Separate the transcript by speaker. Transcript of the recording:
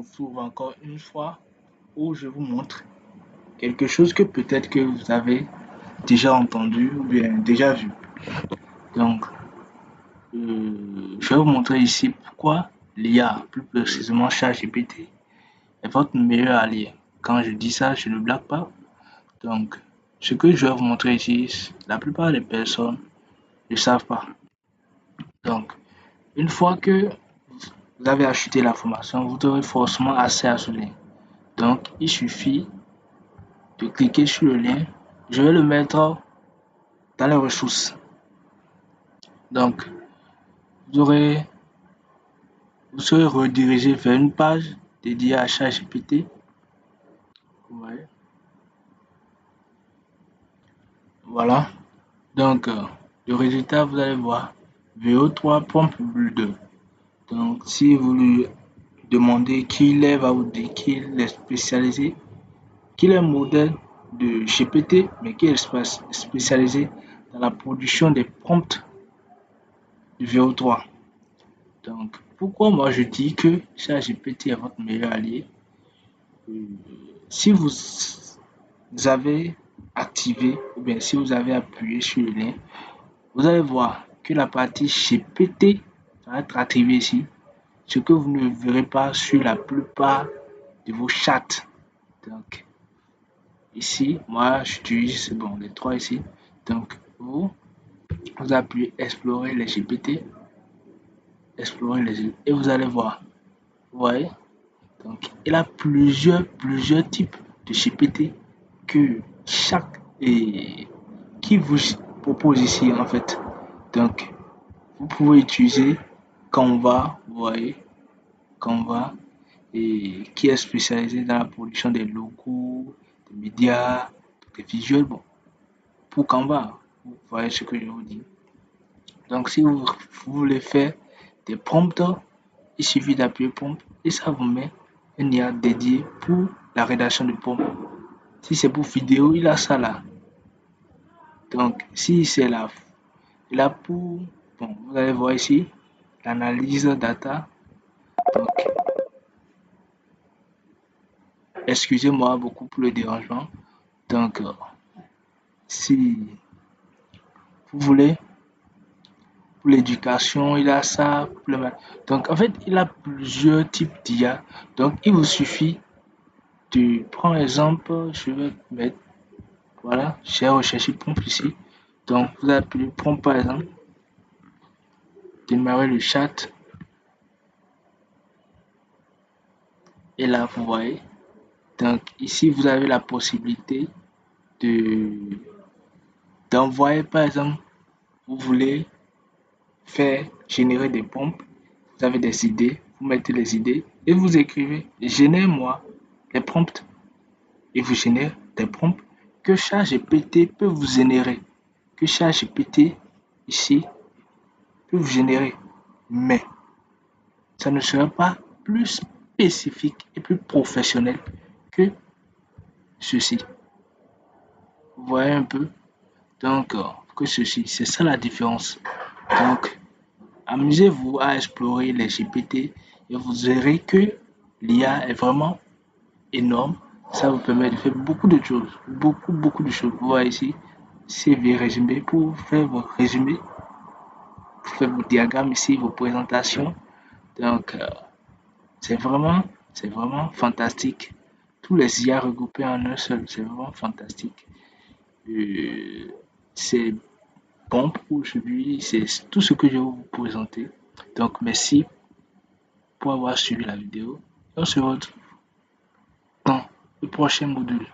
Speaker 1: retrouve encore une fois où je vous montre quelque chose que peut-être que vous avez déjà entendu ou bien déjà vu. Donc, je vais vous montrer ici pourquoi l'IA, plus précisément ChatGPT, est votre meilleur allié. Quand je dis ça, je ne blague pas. Donc, ce que je vais vous montrer ici, la plupart des personnes ne savent pas. Donc, une fois que vous avez acheté la formation, vous aurez forcément accès à ce lien. Donc, il suffit de cliquer sur le lien. Je vais le mettre dans les ressources. Donc, vous serez redirigé vers une page dédiée à ChatGPT. Ouais. Voilà. Donc, le résultat, vous allez voir VO3 Prompt Builder. Donc, si vous lui demandez qui il est, va vous dire qu'il est spécialisé, qu'il est un modèle de GPT, mais qui est spécialisé dans la production des prompts du VO3. Donc, pourquoi moi je dis que ChatGPT est votre meilleur allié? Euh, Si vous avez activé ou bien si vous avez appuyé sur le lien, vous allez voir que la partie GPT va être activée ici, ce que vous ne verrez pas sur la plupart de vos chats. Donc, ici, moi, j'utilise bon, les trois ici. Donc, vous appuyez explorer les GPT, explorer les et vous allez voir. Vous voyez? Donc, il a plusieurs types de GPT que chaque et qui vous propose ici en fait. Donc, vous pouvez utiliser Canva, vous voyez, Canva, et qui est spécialisé dans la production des logos, des médias, des visuels. Bon, pour Canva, vous voyez ce que je vous dis. Donc, si vous voulez faire des prompts, il suffit d'appuyer prompt et ça vous met un IA dédié pour la rédaction de prompts. Si c'est pour vidéo, il a ça là. Donc, si c'est là, il a pour, bon, vous allez voir ici, l'analyse data. Donc, excusez-moi beaucoup pour le dérangement. Donc, si vous voulez, pour l'éducation, il a ça. Donc, en fait, il a plusieurs types d'IA. Donc, il vous suffit de prendre exemple, je vais mettre, voilà, j'ai recherché prompt ici. Donc, vous appuyez prompt par exemple, démarrer le chat. Et là, vous voyez. Donc, ici, vous avez la possibilité de d'envoyer, par exemple, vous voulez faire générer des pompes, vous avez des idées, vous mettez les idées et vous écrivez génère-moi les prompts et vous génère des prompts que ChatGPT peut vous générer, que ChatGPT ici peut vous générer, mais ça ne sera pas plus spécifique et plus professionnel que ceci. Vous voyez un peu? Donc, que ceci, c'est ça la différence. Donc, amusez-vous à explorer les GPT et vous verrez que l'IA est vraiment énorme. Ça vous permet de faire beaucoup de choses, beaucoup de choses. Vous voyez ici, CV résumé pour faire vos résumés, pour faire vos diagrammes ici, vos présentations. Donc, c'est vraiment fantastique. Tous les IA regroupés en un seul, c'est vraiment fantastique. Euh, c'est bon pour aujourd'hui, c'est tout ce que je vais vous présenter. Donc, merci pour avoir suivi la vidéo. On se retrouve dans le prochain module.